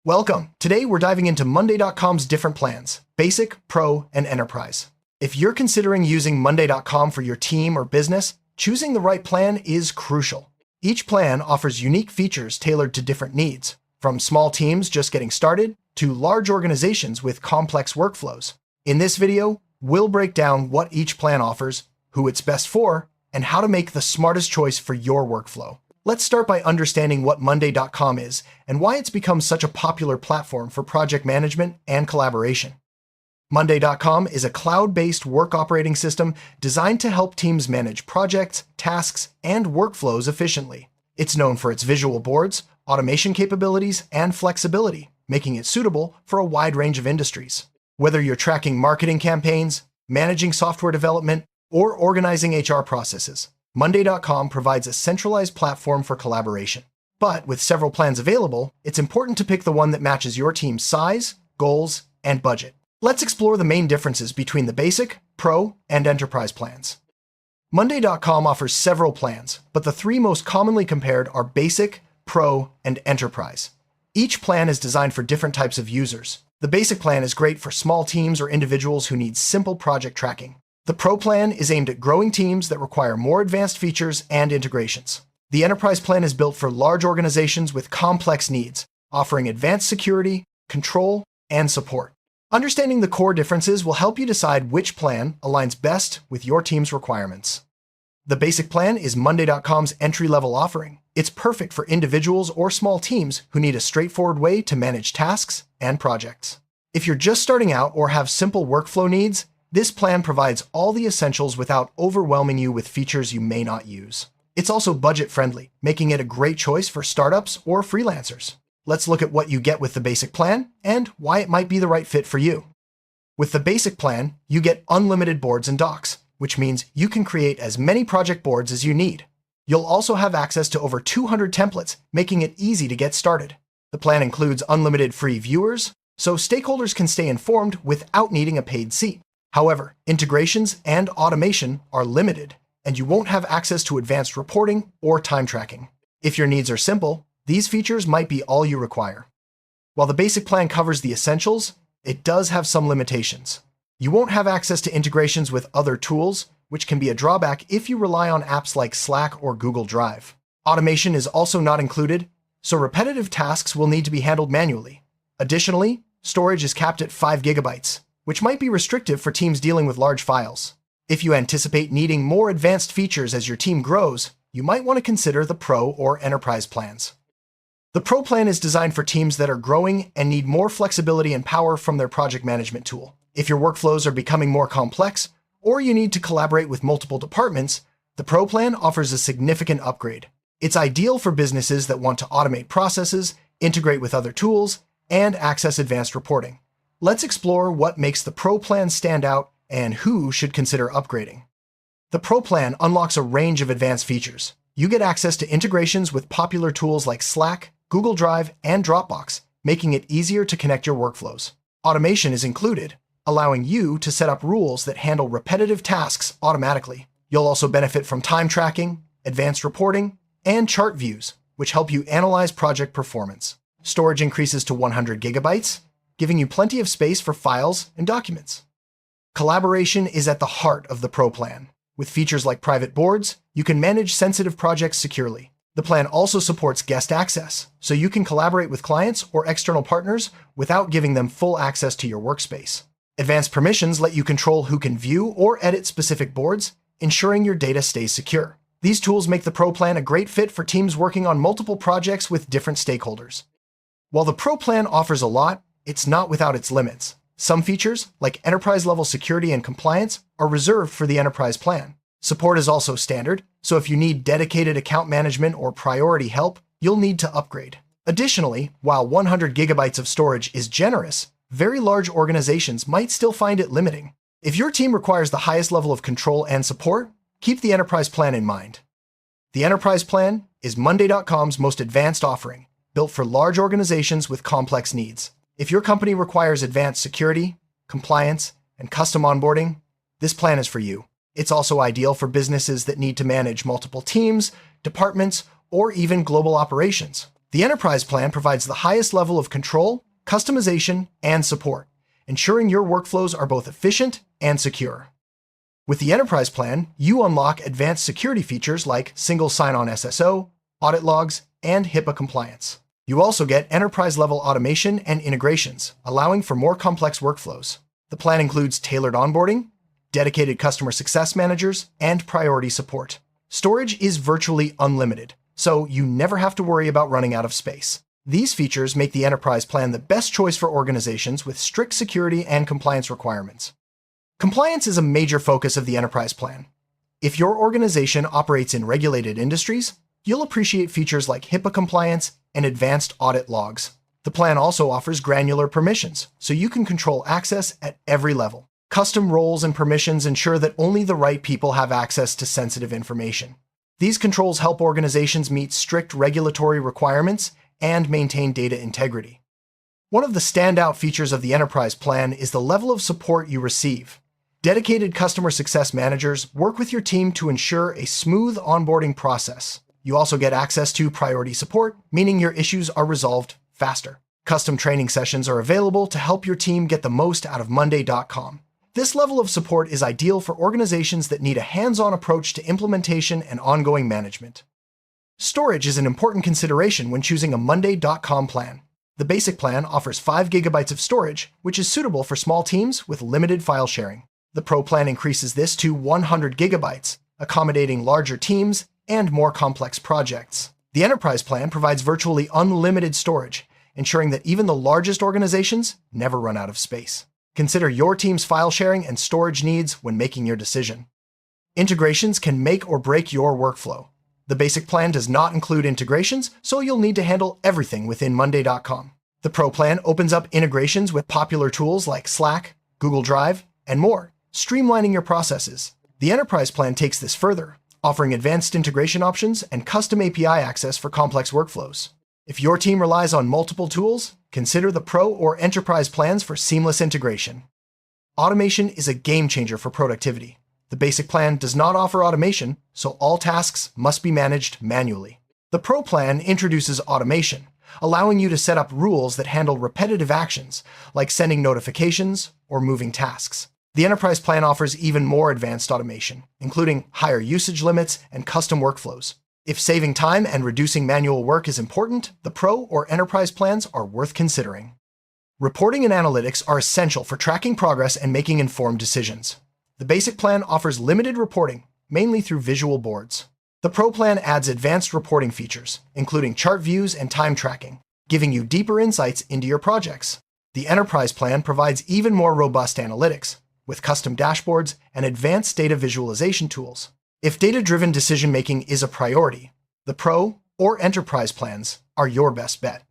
Welcome. Today we're diving into Monday.com's different plans: Basic, Pro, and Enterprise. If you're considering using Monday.com for your team or business, choosing the right plan is crucial. Each plan offers unique features tailored to different needs, from small teams just getting started to large organizations with complex workflows. In this video, we'll break down what each plan offers, who it's best for, and how to make the smartest choice for your workflow. Let's start by understanding what Monday.com is and why it's become such a popular platform for project management and collaboration. Monday.com is a cloud-based work operating system designed to help teams manage projects, tasks, and workflows efficiently. It's known for its visual boards, automation capabilities, and flexibility, making it suitable for a wide range of industries. Whether you're tracking marketing campaigns, managing software development, or organizing HR processes, Monday.com provides a centralized platform for collaboration. But with several plans available, it's important to pick the one that matches your team's size, goals, and budget. Let's explore the main differences between the Basic, Pro, and Enterprise plans. Monday.com offers several plans, but the three most commonly compared are Basic, Pro, and Enterprise. Each plan is designed for different types of users. The Basic plan is great for small teams or individuals who need simple project tracking. The Pro plan is aimed at growing teams that require more advanced features and integrations. The Enterprise plan is built for large organizations with complex needs, offering advanced security, control, and support. Understanding the core differences will help you decide which plan aligns best with your team's requirements. The Basic plan is Monday.com's entry-level offering. It's perfect for individuals or small teams who need a straightforward way to manage tasks and projects. If you're just starting out or have simple workflow needs, this plan provides all the essentials without overwhelming you with features you may not use. It's also budget-friendly, making it a great choice for startups or freelancers. Let's look at what you get with the Basic plan and why it might be the right fit for you. With the Basic plan, you get unlimited boards and docs, which means you can create as many project boards as you need. You'll also have access to over 200 templates, making it easy to get started. The plan includes unlimited free viewers, so stakeholders can stay informed without needing a paid seat. However, integrations and automation are limited, and you won't have access to advanced reporting or time tracking. If your needs are simple, these features might be all you require. While the Basic plan covers the essentials, it does have some limitations. You won't have access to integrations with other tools, which can be a drawback if you rely on apps like Slack or Google Drive. Automation is also not included, so repetitive tasks will need to be handled manually. Additionally, storage is capped at 5 gigabytes, which might be restrictive for teams dealing with large files. If you anticipate needing more advanced features as your team grows, you might want to consider the Pro or Enterprise plans. The Pro plan is designed for teams that are growing and need more flexibility and power from their project management tool. If your workflows are becoming more complex, or you need to collaborate with multiple departments, the Pro plan offers a significant upgrade. It's ideal for businesses that want to automate processes, integrate with other tools, and access advanced reporting. Let's explore what makes the Pro plan stand out and who should consider upgrading. The Pro plan unlocks a range of advanced features. You get access to integrations with popular tools like Slack, Google Drive, and Dropbox, making it easier to connect your workflows. Automation is included, allowing you to set up rules that handle repetitive tasks automatically. You'll also benefit from time tracking, advanced reporting, and chart views, which help you analyze project performance. Storage increases to 100 gigabytes, giving you plenty of space for files and documents. Collaboration is at the heart of the Pro plan. With features like private boards, you can manage sensitive projects securely. The plan also supports guest access, so you can collaborate with clients or external partners without giving them full access to your workspace. Advanced permissions let you control who can view or edit specific boards, ensuring your data stays secure. These tools make the Pro plan a great fit for teams working on multiple projects with different stakeholders. While the Pro plan offers a lot, it's not without its limits. Some features, like enterprise-level security and compliance, are reserved for the Enterprise plan. Support is also standard, so if you need dedicated account management or priority help, you'll need to upgrade. Additionally, while 100 gigabytes of storage is generous, very large organizations might still find it limiting. If your team requires the highest level of control and support, keep the Enterprise plan in mind. The Enterprise plan is Monday.com's most advanced offering, built for large organizations with complex needs. If your company requires advanced security, compliance, and custom onboarding, this plan is for you. It's also ideal for businesses that need to manage multiple teams, departments, or even global operations. The Enterprise plan provides the highest level of control, customization, and support, ensuring your workflows are both efficient and secure. With the Enterprise plan, you unlock advanced security features like single sign-on SSO, audit logs, and HIPAA compliance. You also get enterprise-level automation and integrations, allowing for more complex workflows. The plan includes tailored onboarding, dedicated customer success managers, and priority support. Storage is virtually unlimited, so you never have to worry about running out of space. These features make the Enterprise plan the best choice for organizations with strict security and compliance requirements. Compliance is a major focus of the Enterprise plan. If your organization operates in regulated industries, you'll appreciate features like HIPAA compliance and advanced audit logs. The plan also offers granular permissions, so you can control access at every level. Custom roles and permissions ensure that only the right people have access to sensitive information. These controls help organizations meet strict regulatory requirements and maintain data integrity. One of the standout features of the Enterprise plan is the level of support you receive. Dedicated customer success managers work with your team to ensure a smooth onboarding process. You also get access to priority support, meaning your issues are resolved faster. Custom training sessions are available to help your team get the most out of Monday.com. This level of support is ideal for organizations that need a hands-on approach to implementation and ongoing management. Storage is an important consideration when choosing a Monday.com plan. The basic plan offers 5 GB of storage, which is suitable for small teams with limited file sharing. The Pro plan increases this to 100 GB, accommodating larger teams and more complex projects. The Enterprise plan provides virtually unlimited storage, ensuring that even the largest organizations never run out of space. Consider your team's file sharing and storage needs when making your decision. Integrations can make or break your workflow. The basic plan does not include integrations, so you'll need to handle everything within Monday.com. The Pro plan opens up integrations with popular tools like Slack, Google Drive, and more, streamlining your processes. The Enterprise plan takes this further, offering advanced integration options and custom API access for complex workflows. If your team relies on multiple tools, consider the Pro or Enterprise plans for seamless integration. Automation is a game changer for productivity. The basic plan does not offer automation, so all tasks must be managed manually. The Pro plan introduces automation, allowing you to set up rules that handle repetitive actions, like sending notifications or moving tasks. The Enterprise plan offers even more advanced automation, including higher usage limits and custom workflows. If saving time and reducing manual work is important, the Pro or Enterprise plans are worth considering. Reporting and analytics are essential for tracking progress and making informed decisions. The basic plan offers limited reporting, mainly through visual boards. The Pro plan adds advanced reporting features, including chart views and time tracking, giving you deeper insights into your projects. The Enterprise plan provides even more robust analytics, with custom dashboards and advanced data visualization tools. If data-driven decision-making is a priority, the Pro or Enterprise plans are your best bet.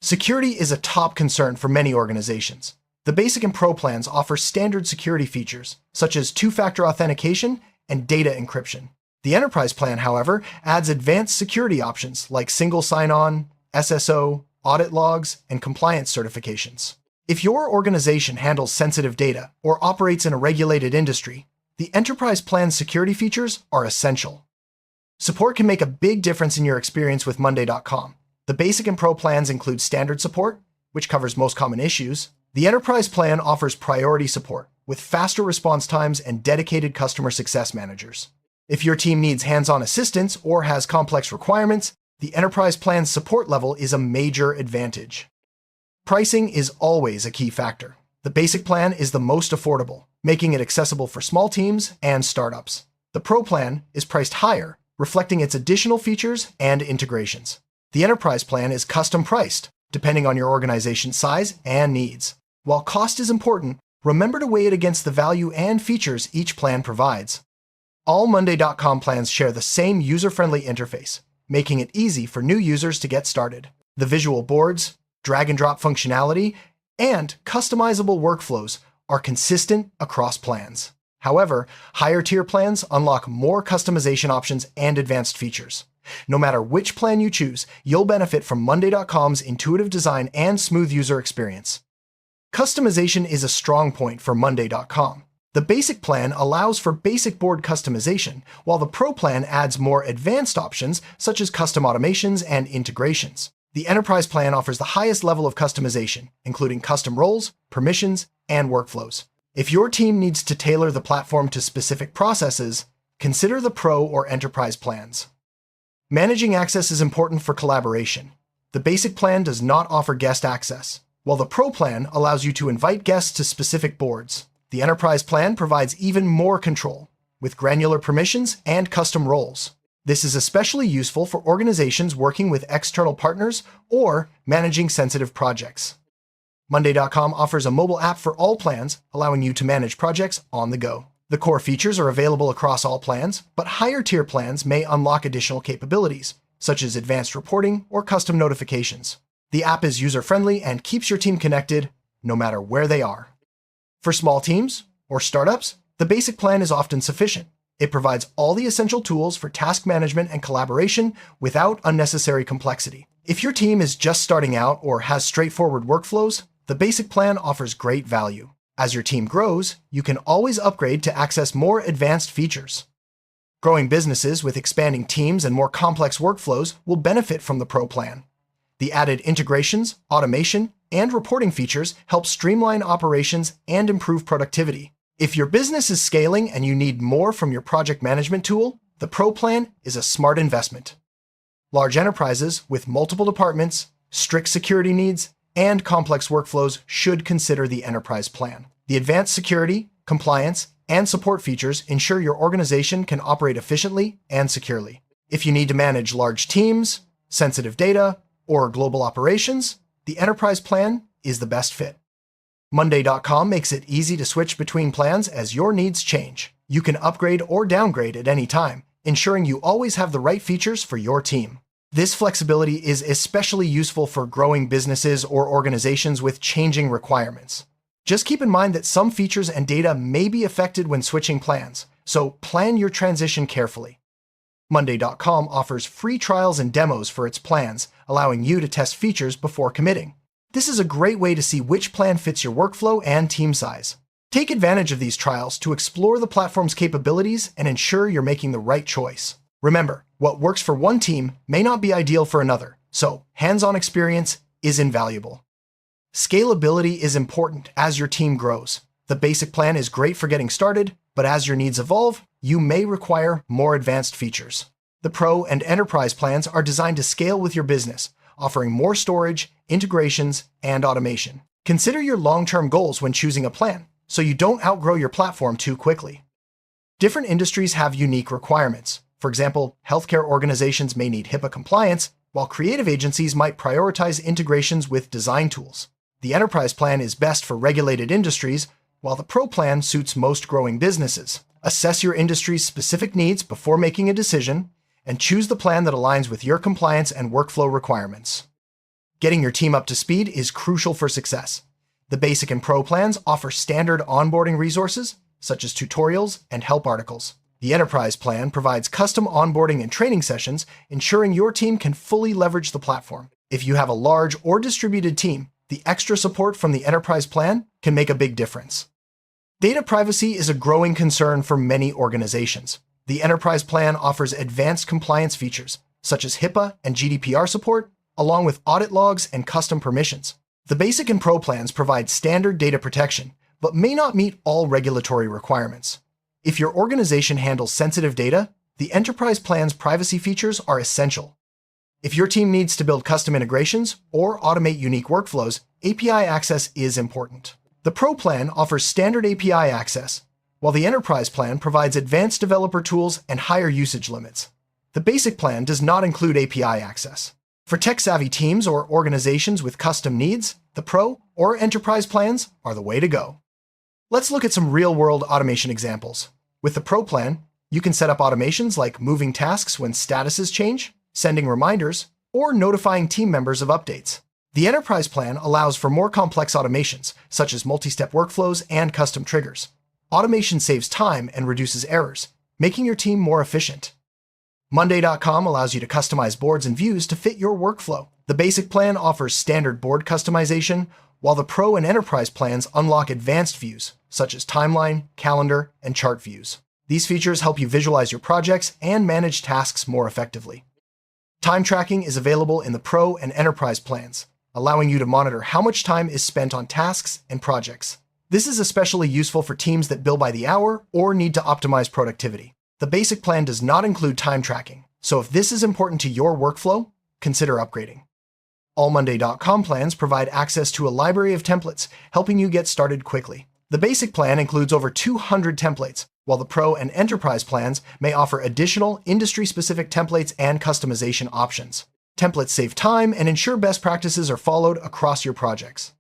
Security is a top concern for many organizations. The Basic and Pro plans offer standard security features, such as two-factor authentication and data encryption. The Enterprise plan, however, adds advanced security options like single sign-on, SSO, audit logs, and compliance certifications. If your organization handles sensitive data or operates in a regulated industry, the Enterprise plan's security features are essential. Support can make a big difference in your experience with Monday.com. The Basic and Pro plans include standard support, which covers most common issues. The Enterprise plan offers priority support, with faster response times and dedicated customer success managers. If your team needs hands-on assistance or has complex requirements, the Enterprise plan's support level is a major advantage. Pricing is always a key factor. The Basic plan is the most affordable, making it accessible for small teams and startups. The Pro plan is priced higher, reflecting its additional features and integrations. The Enterprise plan is custom priced, depending on your organization's size and needs. While cost is important, remember to weigh it against the value and features each plan provides. All Monday.com plans share the same user-friendly interface, making it easy for new users to get started. The visual boards, drag-and-drop functionality, and customizable workflows are consistent across plans. However, higher-tier plans unlock more customization options and advanced features. No matter which plan you choose, you'll benefit from Monday.com's intuitive design and smooth user experience. Customization is a strong point for Monday.com. The Basic plan allows for basic board customization, while the Pro plan adds more advanced options such as custom automations and integrations. The Enterprise plan offers the highest level of customization, including custom roles, permissions, and workflows. If your team needs to tailor the platform to specific processes, consider the Pro or Enterprise plans. Managing access is important for collaboration. The basic plan does not offer guest access, while the Pro plan allows you to invite guests to specific boards. The Enterprise plan provides even more control, with granular permissions and custom roles. This is especially useful for organizations working with external partners or managing sensitive projects. Monday.com offers a mobile app for all plans, allowing you to manage projects on the go. The core features are available across all plans, but higher tier plans may unlock additional capabilities, such as advanced reporting or custom notifications. The app is user-friendly and keeps your team connected, no matter where they are. For small teams or startups, the basic plan is often sufficient. It provides all the essential tools for task management and collaboration without unnecessary complexity. If your team is just starting out or has straightforward workflows, the basic plan offers great value. As your team grows, you can always upgrade to access more advanced features. Growing businesses with expanding teams and more complex workflows will benefit from the Pro plan. The added integrations, automation, and reporting features help streamline operations and improve productivity. If your business is scaling and you need more from your project management tool, the Pro plan is a smart investment. Large enterprises with multiple departments, strict security needs, and complex workflows should consider the Enterprise plan. The advanced security, compliance, and support features ensure your organization can operate efficiently and securely. If you need to manage large teams, sensitive data, or global operations, the Enterprise plan is the best fit. Monday.com makes it easy to switch between plans as your needs change. You can upgrade or downgrade at any time, ensuring you always have the right features for your team. This flexibility is especially useful for growing businesses or organizations with changing requirements. Just keep in mind that some features and data may be affected when switching plans, so plan your transition carefully. Monday.com offers free trials and demos for its plans, allowing you to test features before committing. This is a great way to see which plan fits your workflow and team size. Take advantage of these trials to explore the platform's capabilities and ensure you're making the right choice. Remember, what works for one team may not be ideal for another, so hands-on experience is invaluable. Scalability is important as your team grows. The basic plan is great for getting started, but as your needs evolve, you may require more advanced features. The Pro and Enterprise plans are designed to scale with your business, offering more storage, integrations, and automation. Consider your long-term goals when choosing a plan, so you don't outgrow your platform too quickly. Different industries have unique requirements. For example, healthcare organizations may need HIPAA compliance, while creative agencies might prioritize integrations with design tools. The Enterprise plan is best for regulated industries, while the Pro plan suits most growing businesses. Assess your industry's specific needs before making a decision, and choose the plan that aligns with your compliance and workflow requirements. Getting your team up to speed is crucial for success. The Basic and Pro plans offer standard onboarding resources, such as tutorials and help articles. The Enterprise plan provides custom onboarding and training sessions, ensuring your team can fully leverage the platform. If you have a large or distributed team, the extra support from the Enterprise plan can make a big difference. Data privacy is a growing concern for many organizations. The Enterprise plan offers advanced compliance features, such as HIPAA and GDPR support, along with audit logs and custom permissions. The Basic and Pro plans provide standard data protection, but may not meet all regulatory requirements. If your organization handles sensitive data, the Enterprise plan's privacy features are essential. If your team needs to build custom integrations or automate unique workflows, API access is important. The Pro plan offers standard API access, while the Enterprise plan provides advanced developer tools and higher usage limits. The Basic plan does not include API access. For tech-savvy teams or organizations with custom needs, the Pro or Enterprise plans are the way to go. Let's look at some real-world automation examples. With the Pro plan, you can set up automations like moving tasks when statuses change, sending reminders, or notifying team members of updates. The Enterprise plan allows for more complex automations, such as multi-step workflows and custom triggers. Automation saves time and reduces errors, making your team more efficient. Monday.com allows you to customize boards and views to fit your workflow. The Basic plan offers standard board customization, while the Pro and Enterprise plans unlock advanced views, such as timeline, calendar, and chart views. These features help you visualize your projects and manage tasks more effectively. Time tracking is available in the Pro and Enterprise plans, allowing you to monitor how much time is spent on tasks and projects. This is especially useful for teams that bill by the hour or need to optimize productivity. The basic plan does not include time tracking, so if this is important to your workflow, consider upgrading. All Monday.com plans provide access to a library of templates, helping you get started quickly. The basic plan includes over 200 templates, while the Pro and Enterprise plans may offer additional industry-specific templates and customization options. Templates save time and ensure best practices are followed across your projects.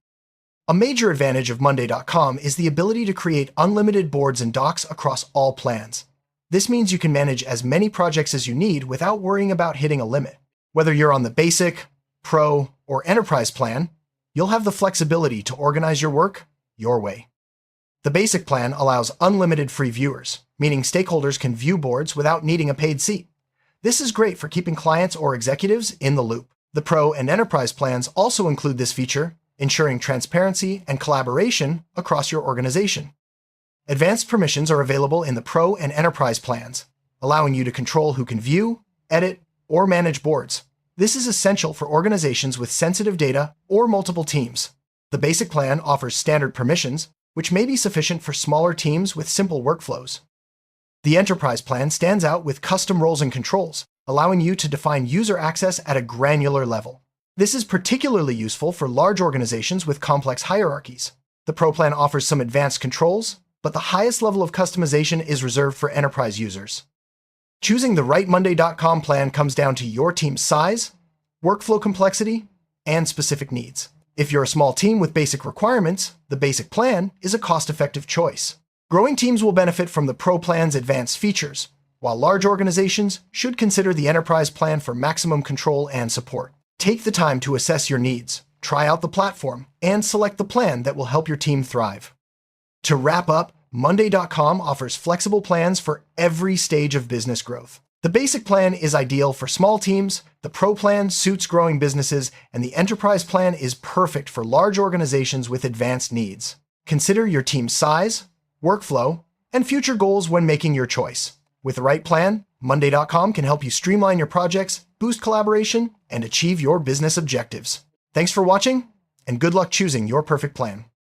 A major advantage of Monday.com is the ability to create unlimited boards and docs across all plans. This means you can manage as many projects as you need without worrying about hitting a limit. Whether you're on the Basic, Pro, or Enterprise plan, you'll have the flexibility to organize your work your way. The Basic plan allows unlimited free viewers, meaning stakeholders can view boards without needing a paid seat. This is great for keeping clients or executives in the loop. The Pro and Enterprise plans also include this feature, ensuring transparency and collaboration across your organization. Advanced permissions are available in the Pro and Enterprise plans, allowing you to control who can view, edit, or manage boards. This is essential for organizations with sensitive data or multiple teams. The Basic plan offers standard permissions, which may be sufficient for smaller teams with simple workflows. The Enterprise plan stands out with custom roles and controls, allowing you to define user access at a granular level. This is particularly useful for large organizations with complex hierarchies. The Pro plan offers some advanced controls, but the highest level of customization is reserved for enterprise users. Choosing the right Monday.com plan comes down to your team's size, workflow complexity, and specific needs. If you're a small team with basic requirements, the Basic plan is a cost-effective choice. Growing teams will benefit from the Pro plan's advanced features, while large organizations should consider the Enterprise plan for maximum control and support. Take the time to assess your needs, try out the platform, and select the plan that will help your team thrive. To wrap up, Monday.com offers flexible plans for every stage of business growth. The Basic plan is ideal for small teams, the Pro plan suits growing businesses, and the Enterprise plan is perfect for large organizations with advanced needs. Consider your team's size, workflow, and future goals when making your choice. With the right plan, Monday.com can help you streamline your projects, boost collaboration, and achieve your business objectives. Thanks for watching, and good luck choosing your perfect plan.